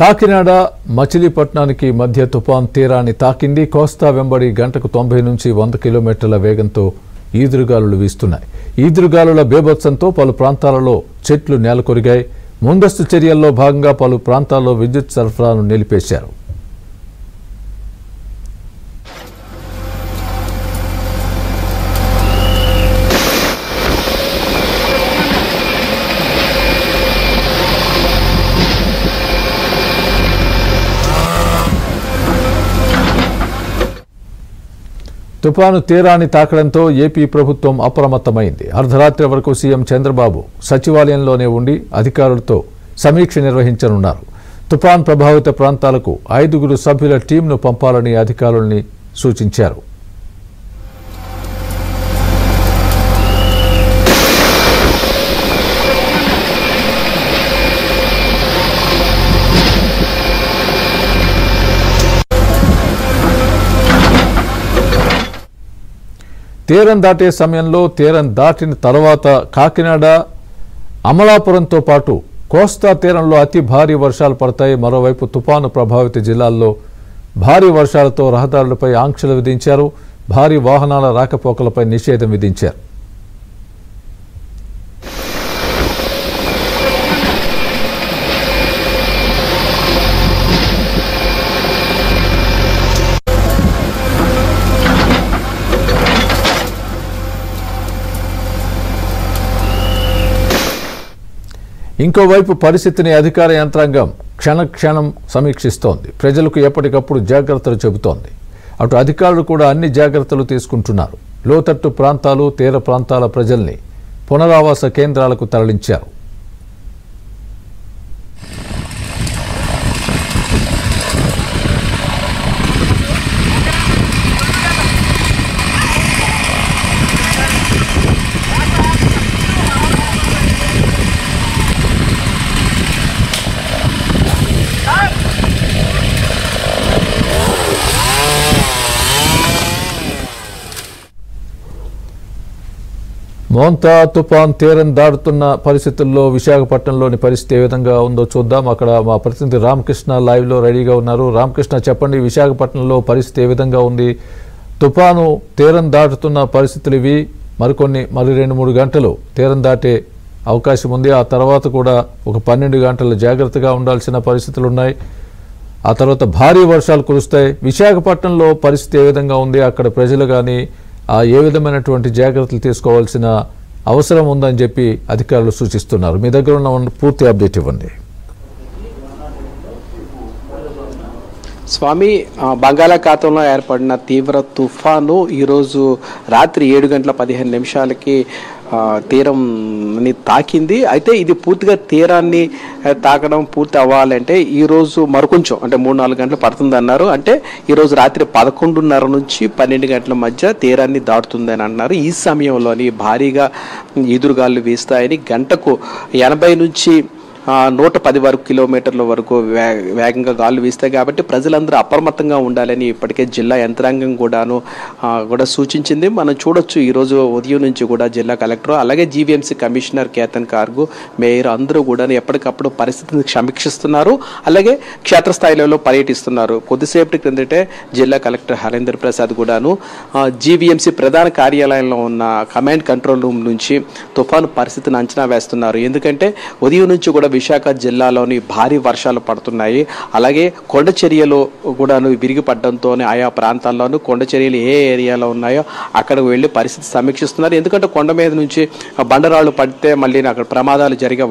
కాకినాడ మచిలీపట్నానికి మధ్య తుఫాన్ తీరాన్ని తాకింది. కోస్తా వెంబడి గంటకు 90 నుంచి 100 కిలోమీటర్ల వేగంతో ఈదురుగాలులు వీస్తున్నాయి. ఈదురుగాలుల బేభత్సంతో పలు ప్రాంతాలలో చెట్లు నేలకొరిగాయి. ముందస్తు చర్యల్లో భాగంగా పలు ప్రాంతాల్లో విద్యుత్ సరఫరాను నిలిపేశారు. తుపాను తీరాన్ని తాకడంతో ఏపీ ప్రభుత్వం అప్రమత్తమైంది. అర్ధరాత్రి వరకు సీఎం చంద్రబాబు సచివాలయంలోనే ఉండి అధికారులతో సమీక్ష నిర్వహించనున్నారు. తుపాన్ ప్రభావిత ప్రాంతాలకు 5 సభ్యుల టీంను పంపాలని అధికారుల్ని సూచించారు. తీరం దాటే సమయంలో తీరం దాటిన తర్వాత కాకినాడ అమలాపురంతో పాటు కోస్తా తీరంలో అతి భారీ వర్షాలు పడతాయి. మరోవైపు తుపాను ప్రభావిత జిల్లాల్లో భారీ వర్షాలతో రహదారులపై ఆంక్షలు విధించారు. భారీ వాహనాల రాకపోకలపై నిషేధం విధించారు. ఇంకోవైపు పరిస్థితిని అధికార యంత్రాంగం క్షణక్షణం సమీక్షిస్తోంది. ప్రజలకు ఎప్పటికప్పుడు జాగ్రత్తలు చెబుతోంది. అటు అధికారులు కూడా అన్ని జాగ్రత్తలు తీసుకుంటున్నారు. లోతట్టు ప్రాంతాలు, తీర ప్రాంతాల ప్రజల్ని పునరావాస కేంద్రాలకు తరలించారు. మోంతా తుపాన్ తీరం దాటుతున్న పరిస్థితుల్లో విశాఖపట్నంలోని పరిస్థితి ఏ విధంగా ఉందో చూద్దాం. అక్కడ మా ప్రతినిధి రామకృష్ణ లైవ్లో రెడీగా ఉన్నారు. రామకృష్ణ, చెప్పండి, విశాఖపట్నంలో పరిస్థితి ఏ విధంగా ఉంది? తుపాను తీరం దాటుతున్న పరిస్థితులు ఇవి. మరి 2-3 గంటలు తీరం దాటే అవకాశం ఉంది. ఆ తర్వాత కూడా ఒక 12 గంటలు జాగ్రత్తగా ఉండాల్సిన పరిస్థితులు ఉన్నాయి. ఆ తర్వాత భారీ వర్షాలు కురుస్తాయి. విశాఖపట్నంలో పరిస్థితి ఏ విధంగా ఉంది? అక్కడ ప్రజలు కానీ ఏ విధమైనటువంటి జాగ్రత్తలు తీసుకోవాల్సిన అవసరం ఉందని చెప్పి అధికారులు సూచిస్తున్నారు. మీ దగ్గర ఉన్న పూర్తి అప్డేట్ ఇవ్వండి. స్వామి, బంగాళాఖాతంలో ఏర్పడిన తీవ్ర తుఫాను ఈరోజు రాత్రి 7:15 తీరంని తాకింది. అయితే ఇది పూర్తిగా తీరాన్ని తాకడం పూర్తి అవ్వాలంటే ఈరోజు మరికొంచెం అంటే 3-4 గంటలు పడుతుంది అన్నారు. అంటే ఈరోజు రాత్రి 11:30 నుంచి 12 గంటల మధ్య తీరాన్ని దాటుతుందని అన్నారు. ఈ సమయంలోని భారీగా ఈదురుగాలు వీస్తాయని, గంటకు 80 నుంచి 110 కిలోమీటర్ల వరకు వేగంగా గాలు వీస్తాయి. కాబట్టి ప్రజలందరూ అప్రమత్తంగా ఉండాలని ఇప్పటికే జిల్లా యంత్రాంగం కూడా సూచించింది. మనం చూడొచ్చు, ఈరోజు ఉదయం నుంచి కూడా జిల్లా కలెక్టర్, అలాగే GVMC commissioner Ketan card, mayor అందరూ కూడా ఎప్పటికప్పుడు పరిస్థితిని సమీక్షిస్తున్నారు. అలాగే క్షేత్రస్థాయిలో పర్యటిస్తున్నారు. కొద్దిసేపటి క్రిందటే జిల్లా కలెక్టర్ హరేందర్ ప్రసాద్ కూడాను జీవీఎంసీ ప్రధాన కార్యాలయంలో ఉన్న కమాండ్ కంట్రోల్ రూమ్ నుంచి తుఫాను పరిస్థితిని అంచనా వేస్తున్నారు. ఎందుకంటే ఉదయం నుంచి కూడా విశాఖ జిల్లాలోని భారీ వర్షాలు పడుతున్నాయి. అలాగే కొండ చర్యలు కూడాను విరిగి పడడంతోనే ఆయా ప్రాంతాల్లోనూ కొండ చర్యలు ఏ ఏరియాలో ఉన్నాయో అక్కడికి వెళ్ళి పరిస్థితి సమీక్షిస్తున్నారు. ఎందుకంటే కొండ మీద నుంచి బండరాళ్ళు పడితే మళ్ళీ అక్కడ ప్రమాదాలు జరిగే